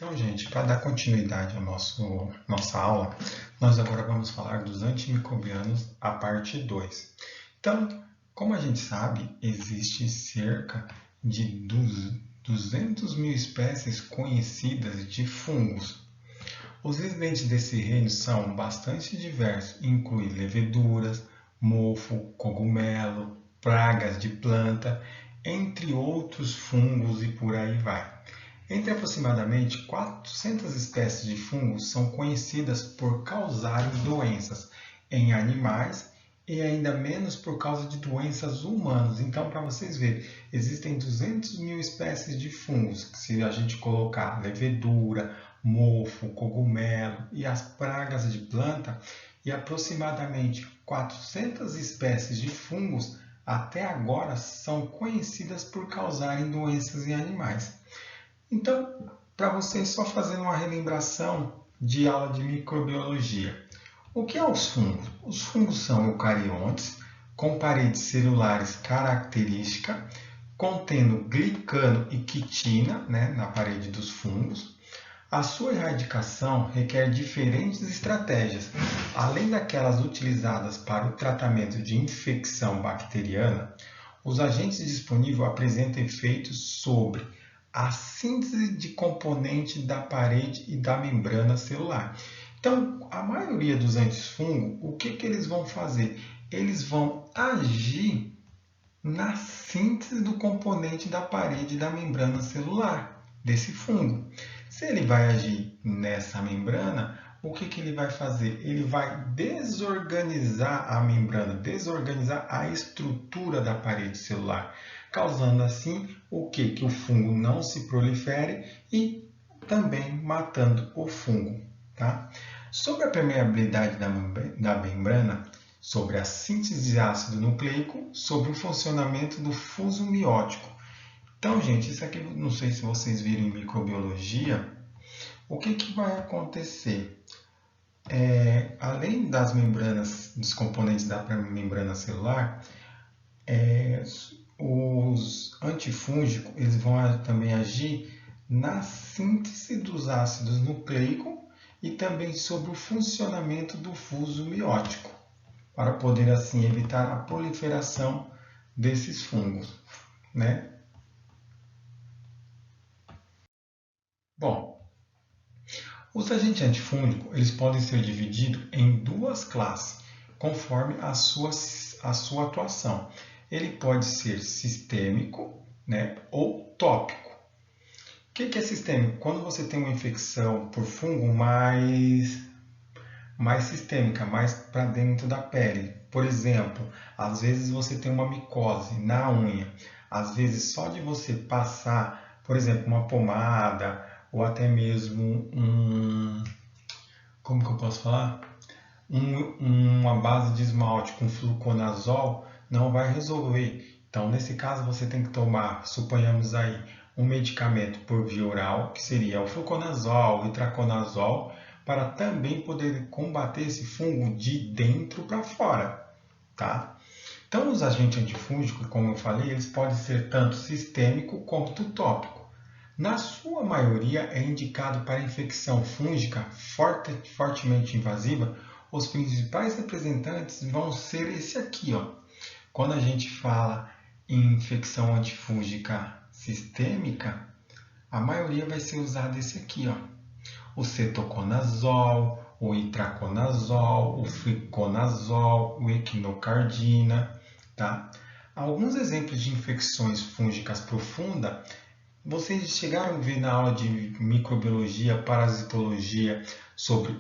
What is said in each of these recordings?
Então, gente, para dar continuidade à nossa aula, nós agora vamos falar dos antimicrobianos, a parte 2. Então, como a gente sabe, existe cerca de 200 mil espécies conhecidas de fungos. Os residentes desse reino são bastante diversos, incluem leveduras, mofo, cogumelo, pragas de planta, entre outros fungos e por aí vai. Entre aproximadamente 400 espécies de fungos são conhecidas por causarem doenças em animais e ainda menos por causa de doenças humanas. Então, para vocês verem, existem 200 mil espécies de fungos. Se a gente colocar levedura, mofo, cogumelo e as pragas de planta, e aproximadamente 400 espécies de fungos até agora são conhecidas por causarem doenças em animais. Então, para vocês só fazendo uma relembração de aula de microbiologia. O que são os fungos? Os fungos são eucariontes com paredes celulares características, contendo glicano e quitina, na parede dos fungos. A sua erradicação requer diferentes estratégias, além daquelas utilizadas para o tratamento de infecção bacteriana. Os agentes disponíveis apresentam efeitos sobre a síntese de componentes da parede e da membrana celular. Então, a maioria dos antifungos, o que eles vão fazer? Eles vão agir na síntese do componente da parede e da membrana celular desse fungo. Se ele vai agir nessa membrana, o que ele vai fazer? Ele vai desorganizar a membrana, desorganizar a estrutura da parede celular, causando assim o quê? Que o fungo não se prolifere e também matando o fungo. Tá? Sobre a permeabilidade da membrana, sobre a síntese de ácido nucleico, sobre o funcionamento do fuso miótico. Então, gente, isso aqui, não sei se vocês viram em microbiologia, o que vai acontecer? Além das membranas, dos componentes da membrana celular, os antifúngicos eles vão também agir na síntese dos ácidos nucleicos e também sobre o funcionamento do fuso miótico, para poder assim evitar a proliferação desses fungos, né? Bom, os agentes antifúngicos eles podem ser divididos em duas classes, conforme a sua atuação. Ele pode ser sistêmico, ou tópico. O que é sistêmico? Quando você tem uma infecção por fungo mais sistêmica, mais para dentro da pele. Por exemplo, às vezes você tem uma micose na unha. Às vezes só de você passar, por exemplo, uma pomada ou até mesmo como que eu posso falar? Uma base de esmalte com fluconazol não vai resolver. Então, nesse caso, você tem que tomar, suponhamos aí, um medicamento por via oral, que seria o fluconazol, o itraconazol, para também poder combater esse fungo de dentro para fora, tá? Então, os agentes antifúngicos, como eu falei, eles podem ser tanto sistêmico quanto tópico. Na sua maioria, é indicado para infecção fúngica fortemente invasiva. Os principais representantes vão ser esse aqui, ó. Quando a gente fala em infecção antifúngica sistêmica, a maioria vai ser usado esse aqui, ó. O cetoconazol, o itraconazol, o fluconazol, o equinocardina, tá? Alguns exemplos de infecções fúngicas profundas, vocês chegaram a ver na aula de microbiologia, parasitologia, sobre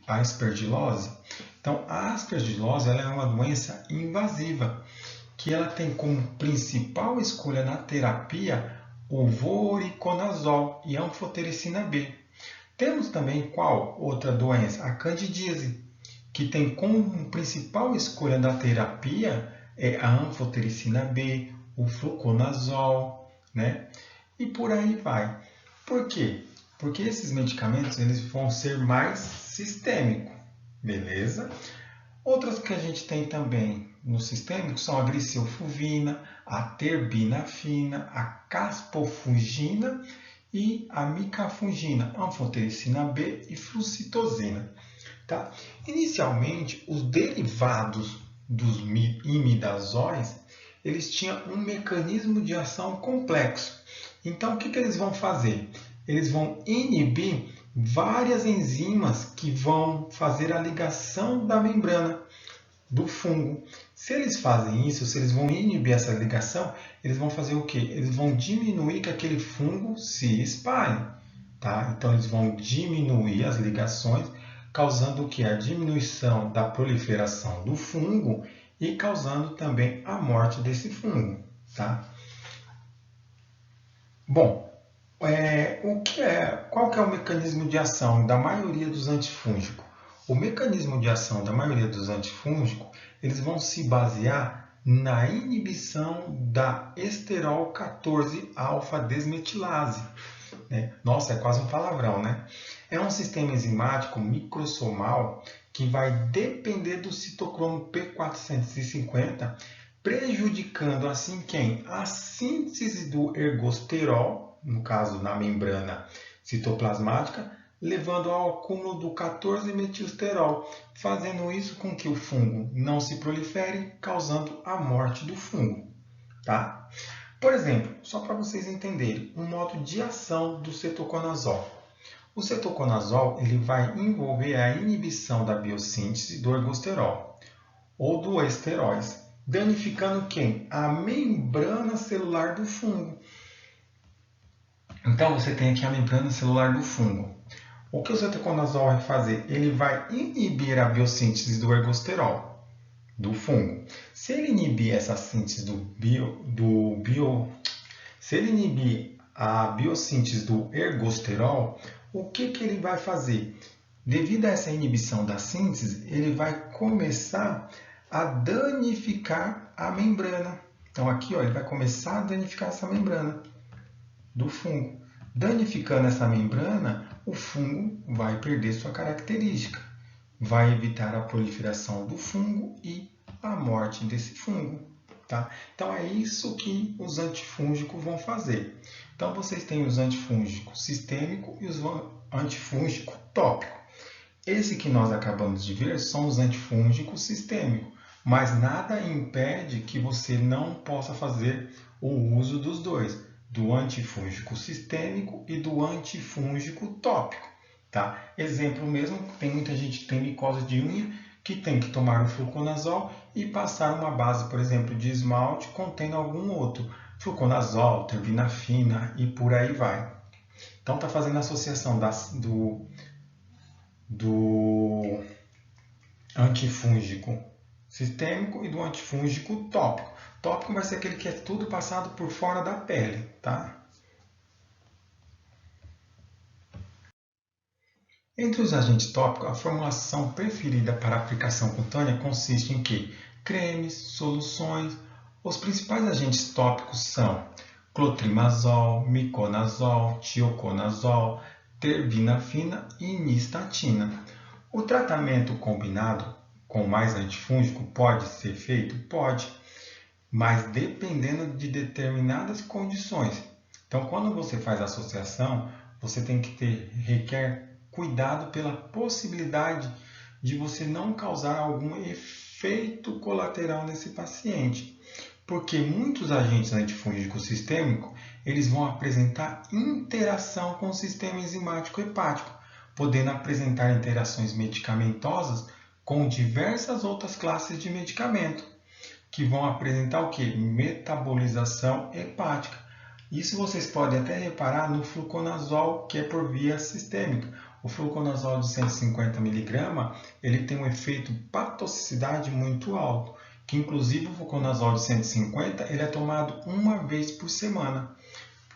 a aspergilose? Então, a aspergilose ela é uma doença invasiva, que ela tem como principal escolha na terapia o voriconazol e a anfotericina B. Temos também qual outra doença? A candidíase, que tem como principal escolha da terapia a anfotericina B, o fluconazol, E por aí vai. Por quê? Porque esses medicamentos eles vão ser mais sistêmicos, beleza? Outras que a gente tem também no sistêmico são a glicelfulvina, a terbinafina, a caspofungina e a micafungina, anfotericina B e flucitosina. Tá? Inicialmente, os derivados dos imidazóis, eles tinham um mecanismo de ação complexo. Então, o que eles vão fazer? Eles vão inibir várias enzimas que vão fazer a ligação da membrana do fungo. Se eles fazem isso, se eles vão inibir essa ligação, eles vão fazer o quê? Eles vão diminuir que aquele fungo se espalhe. Tá? Então, eles vão diminuir as ligações, causando o quê? A diminuição da proliferação do fungo e causando também a morte desse fungo. Tá? Bom, qual que é o mecanismo de ação da maioria dos antifúngicos? O mecanismo de ação da maioria dos antifúngicos, eles vão se basear na inibição da esterol 14-alfa-desmetilase. Nossa, é quase um palavrão, né? É um sistema enzimático microsomal que vai depender do citocromo P450, prejudicando assim quem? A síntese do ergosterol, no caso na membrana citoplasmática, levando ao acúmulo do 14-metilsterol, fazendo isso com que o fungo não se prolifere, causando a morte do fungo. Tá? Por exemplo, só para vocês entenderem, um modo de ação do cetoconazol. O cetoconazol ele vai envolver a inibição da biossíntese do ergosterol ou do esteróis, danificando quem? A membrana celular do fungo. Então, você tem aqui a membrana celular do fungo. O que o cetoconazol vai fazer? Ele vai inibir a biossíntese do ergosterol, do fungo. Se ele inibir essa síntese se ele inibir a biossíntese do ergosterol, o que ele vai fazer? Devido a essa inibição da síntese, ele vai começar a danificar a membrana. Então aqui, ó, ele vai começar a danificar essa membrana do fungo. Danificando essa membrana, o fungo vai perder sua característica. Vai evitar a proliferação do fungo e a morte desse fungo. Tá? Então é isso que os antifúngicos vão fazer. Então vocês têm os antifúngicos sistêmicos e os antifúngicos tópicos. Esse que nós acabamos de ver são os antifúngicos sistêmicos, mas nada impede que você não possa fazer o uso dos dois, do antifúngico sistêmico e do antifúngico tópico. Tá? Exemplo mesmo, tem muita gente que tem micose de unha, que tem que tomar o fluconazol e passar uma base, por exemplo, de esmalte contendo algum outro, fluconazol, terbinafina e por aí vai. Então está fazendo a associação do antifúngico sistêmico e do antifúngico tópico. Tópico vai ser aquele que é tudo passado por fora da pele, tá? Entre os agentes tópicos, a formulação preferida para aplicação cutânea consiste em que? Cremes, soluções. Os principais agentes tópicos são clotrimazol, miconazol, tioconazol, terbinafina e nistatina. O tratamento combinado com mais antifúngico pode ser feito? Pode, mas dependendo de determinadas condições. Então, quando você faz a associação, você tem que requer cuidado pela possibilidade de você não causar algum efeito colateral nesse paciente. Porque muitos agentes antifúngicos sistêmicos, eles vão apresentar interação com o sistema enzimático hepático, podendo apresentar interações medicamentosas com diversas outras classes de medicamento, que vão apresentar o que? Metabolização hepática. Isso vocês podem até reparar no fluconazol, que é por via sistêmica. O fluconazol de 150 mg, ele tem um efeito patoxicidade muito alto, que inclusive o fluconazol de 150, ele é tomado uma vez por semana,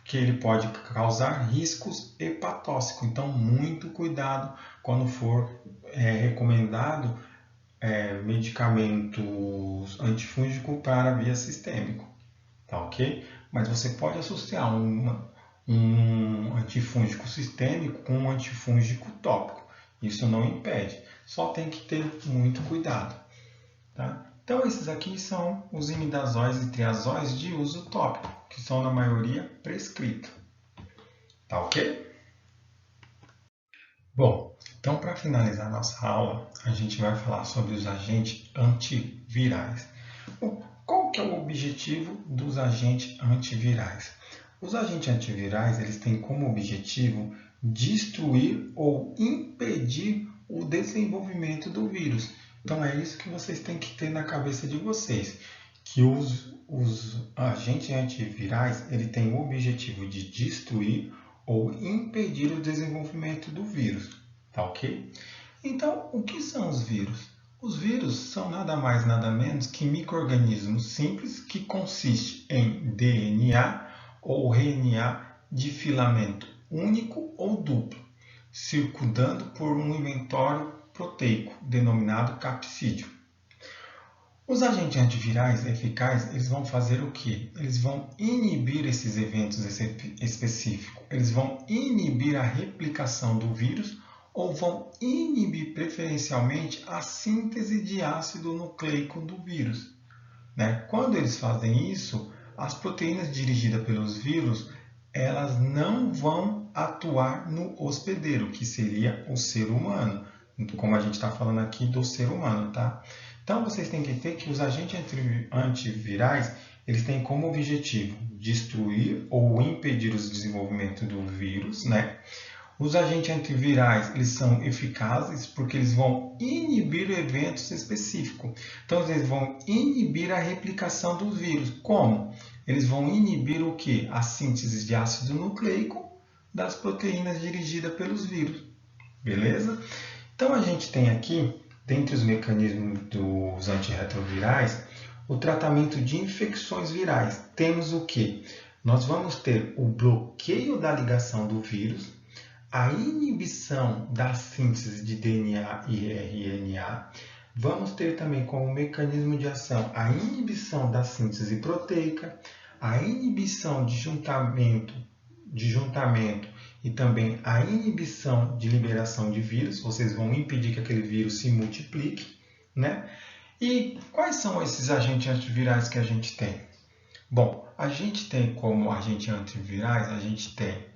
que ele pode causar riscos hepatóxicos. Então, muito cuidado quando for recomendado medicamentos antifúngicos para via sistêmica, tá ok? Mas você pode associar um antifúngico sistêmico com um antifúngico tópico. Isso não impede, só tem que ter muito cuidado. Tá? Então, esses aqui são os imidazóis e triazóis de uso tópico, que são na maioria prescritos. Tá ok? Bom, então para finalizar nossa aula, a gente vai falar sobre os agentes antivirais. Qual que é o objetivo dos agentes antivirais? Os agentes antivirais eles têm como objetivo destruir ou impedir o desenvolvimento do vírus. Então é isso que vocês têm que ter na cabeça de vocês, que os agentes antivirais ele têm o objetivo de destruir ou impedir o desenvolvimento do vírus, tá ok? Então, o que são os vírus? Os vírus são nada mais nada menos que micro-organismos simples que consiste em DNA ou RNA de filamento único ou duplo, circundando por um inventório proteico denominado capsídeo. Os agentes antivirais eficazes eles vão fazer o quê? Eles vão inibir esses eventos específicos, eles vão inibir a replicação do vírus ou vão inibir preferencialmente a síntese de ácido nucleico do vírus. Quando eles fazem isso, as proteínas dirigidas pelos vírus elas não vão atuar no hospedeiro, que seria o ser humano, como a gente está falando aqui do ser humano, tá? Então vocês têm que ter que os agentes antivirais eles têm como objetivo destruir ou impedir o desenvolvimento do vírus, Os agentes antivirais eles são eficazes porque eles vão inibir eventos específicos. Então, eles vão inibir a replicação do vírus. Como? Eles vão inibir o quê? A síntese de ácido nucleico das proteínas dirigidas pelos vírus. Beleza? Então, a gente tem aqui, dentre os mecanismos dos antirretrovirais, o tratamento de infecções virais. Temos o quê? Nós vamos ter o bloqueio da ligação do vírus, a inibição da síntese de DNA e RNA. Vamos ter também como mecanismo de ação a inibição da síntese proteica, a inibição de juntamento e também a inibição de liberação de vírus. Vocês vão impedir que aquele vírus se multiplique, E quais são esses agentes antivirais que a gente tem? Bom, a gente tem como agentes antivirais, a gente tem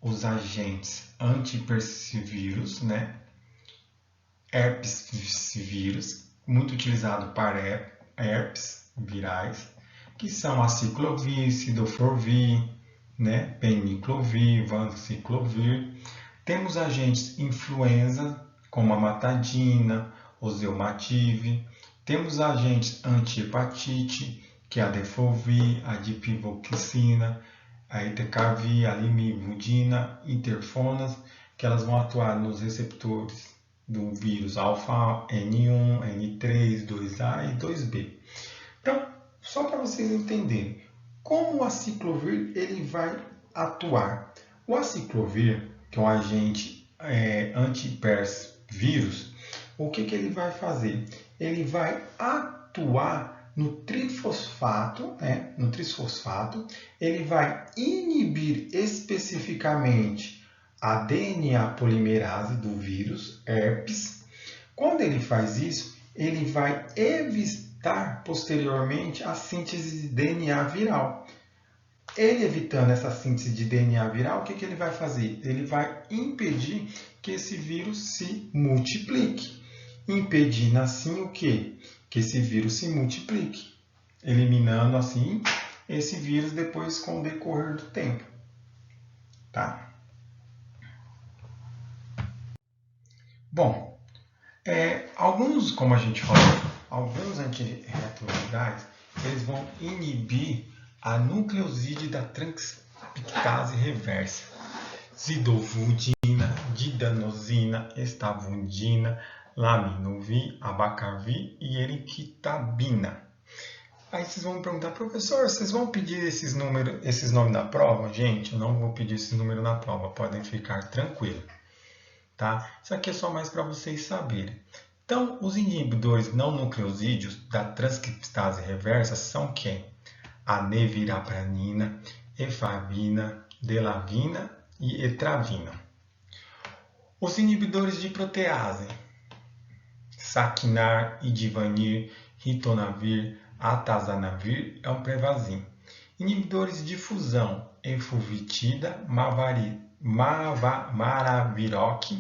os agentes antipersivírus, herpesvírus, muito utilizado para herpes virais, que são a ciclovir, cidofovir, peniclovir, vanciclovir. Temos agentes influenza, como a matadina, oseltamivir. Temos agentes antihepatite, que é a defovir, a dipiroxina, a itecavir, a limivudina, interferonas, que elas vão atuar nos receptores do vírus alfa N1, N3, 2A e 2B. Então, só para vocês entenderem, como o aciclovir ele vai atuar? O aciclovir, que é um agente antipersvírus, o que ele vai fazer? Ele vai atuar no trifosfato, ele vai inibir especificamente a DNA polimerase do vírus herpes. Quando ele faz isso, ele vai evitar posteriormente a síntese de DNA viral. Ele evitando essa síntese de DNA viral, o que ele vai fazer? Ele vai impedir que esse vírus se multiplique. Impedindo assim o quê? Que esse vírus se multiplique, eliminando assim esse vírus depois com o decorrer do tempo. Tá? Bom, como a gente falou, alguns antirretrovirais eles vão inibir a nucleoside da transcriptase reversa, zidovudina, didanosina, estavudina, laminovir, abacavir e eriquitabina. Aí vocês vão me perguntar, professor, vocês vão pedir esses nomes na prova? Gente, eu não vou pedir esses números na prova, podem ficar tranquilos. Tá? Isso aqui é só mais para vocês saberem. Então, os inibidores não nucleosídeos da transcriptase reversa são quem? A nevirapranina, efavina, delavina e etravina. Os inibidores de protease, saquinar, idivanir, ritonavir, atazanavir é o Prevazin. Inibidores de fusão, efuvitida, maraviroc.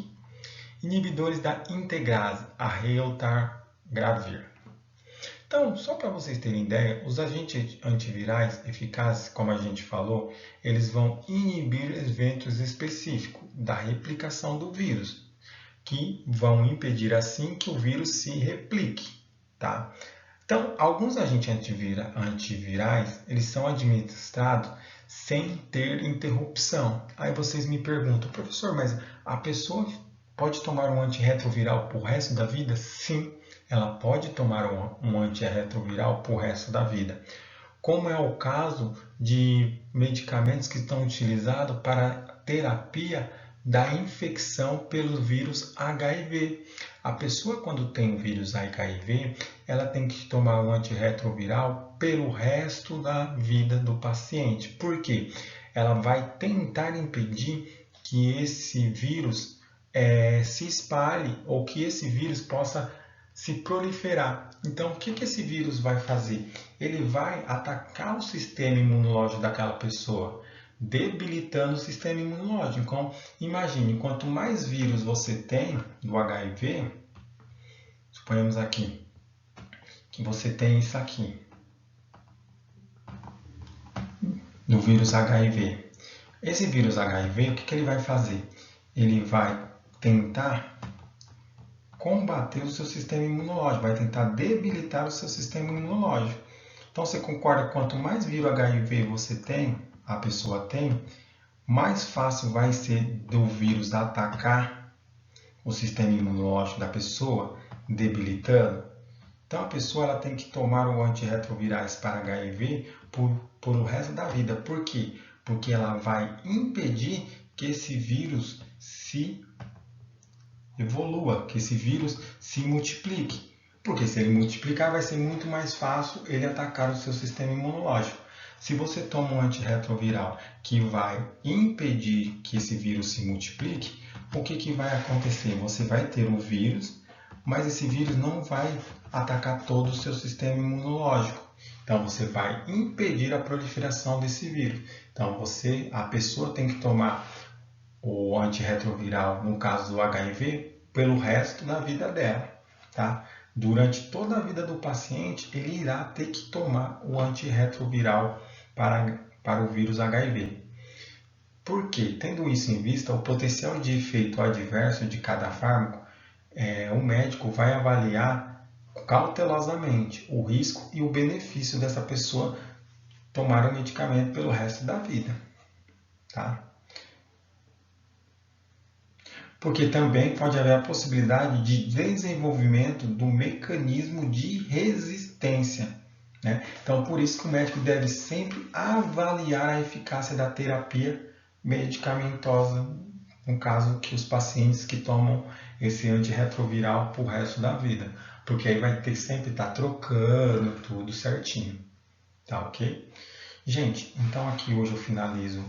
Inibidores da integrase, a reutargravir. Então, só para vocês terem ideia, os agentes antivirais eficazes, como a gente falou, eles vão inibir eventos específicos da replicação do vírus, que vão impedir assim que o vírus se replique, tá? Então, alguns agentes antivirais, eles são administrados sem ter interrupção. Aí vocês me perguntam, professor, mas a pessoa pode tomar um antirretroviral por resto da vida? Sim, ela pode tomar um antirretroviral por resto da vida. Como é o caso de medicamentos que estão utilizados para terapia da infecção pelo vírus HIV. A pessoa, quando tem o vírus HIV, ela tem que tomar um antirretroviral pelo resto da vida do paciente. Por quê? Ela vai tentar impedir que esse vírus se espalhe ou que esse vírus possa se proliferar. Então, o que esse vírus vai fazer? Ele vai atacar o sistema imunológico daquela pessoa, debilitando o sistema imunológico. Então, imagine, quanto mais vírus você tem do HIV, suponhamos aqui que você tem isso aqui, do vírus HIV. Esse vírus HIV, o que ele vai fazer? Ele vai tentar combater o seu sistema imunológico, vai tentar debilitar o seu sistema imunológico. Então, você concorda que quanto mais vírus HIV você tem, a pessoa tem, mais fácil vai ser do vírus atacar o sistema imunológico da pessoa, debilitando. Então, a pessoa ela tem que tomar o antirretrovirais para HIV por o resto da vida. Por quê? Porque ela vai impedir que esse vírus se evolua, que esse vírus se multiplique. Porque se ele multiplicar, vai ser muito mais fácil ele atacar o seu sistema imunológico. Se você toma um antirretroviral que vai impedir que esse vírus se multiplique, o que vai acontecer? Você vai ter o vírus, mas esse vírus não vai atacar todo o seu sistema imunológico. Então, você vai impedir a proliferação desse vírus. Então, a pessoa tem que tomar o antirretroviral, no caso do HIV, pelo resto da vida dela, tá? Durante toda a vida do paciente, ele irá ter que tomar o antirretroviral para o vírus HIV. Por quê? Tendo isso em vista, o potencial de efeito adverso de cada fármaco, o médico vai avaliar cautelosamente o risco e o benefício dessa pessoa tomar o medicamento pelo resto da vida, tá? Porque também pode haver a possibilidade de desenvolvimento do mecanismo de resistência, né? Então, por isso que o médico deve sempre avaliar a eficácia da terapia medicamentosa, no caso que os pacientes que tomam esse antirretroviral para o resto da vida, porque aí vai ter que sempre estar trocando tudo certinho, tá ok? Gente, então aqui hoje eu finalizo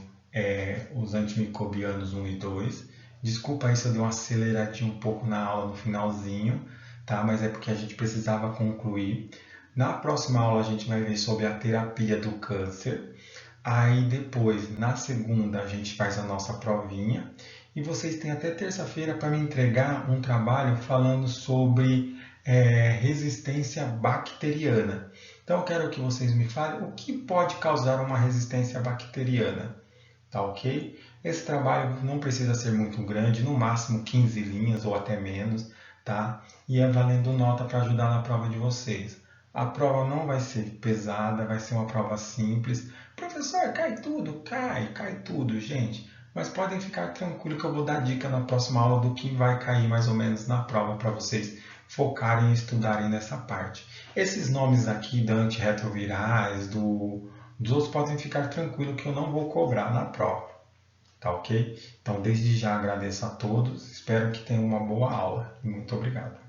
os antimicrobianos 1 e 2. Desculpa aí se eu dei uma aceleradinha um pouco na aula no finalzinho, tá? Mas é porque a gente precisava concluir. Na próxima aula a gente vai ver sobre a terapia do câncer. Aí depois, na segunda, a gente faz a nossa provinha. E vocês têm até terça-feira para me entregar um trabalho falando sobre resistência bacteriana. Então eu quero que vocês me falem o que pode causar uma resistência bacteriana. Tá ok? Esse trabalho não precisa ser muito grande, no máximo 15 linhas ou até menos, tá? E é valendo nota para ajudar na prova de vocês. A prova não vai ser pesada, vai ser uma prova simples. Professor, cai tudo? Cai tudo, gente. Mas podem ficar tranquilos que eu vou dar dica na próxima aula do que vai cair mais ou menos na prova para vocês focarem e estudarem nessa parte. Esses nomes aqui da antirretrovirais, dos outros podem ficar tranquilos que eu não vou cobrar na prova, tá ok? Então, desde já agradeço a todos, espero que tenham uma boa aula. Muito obrigado.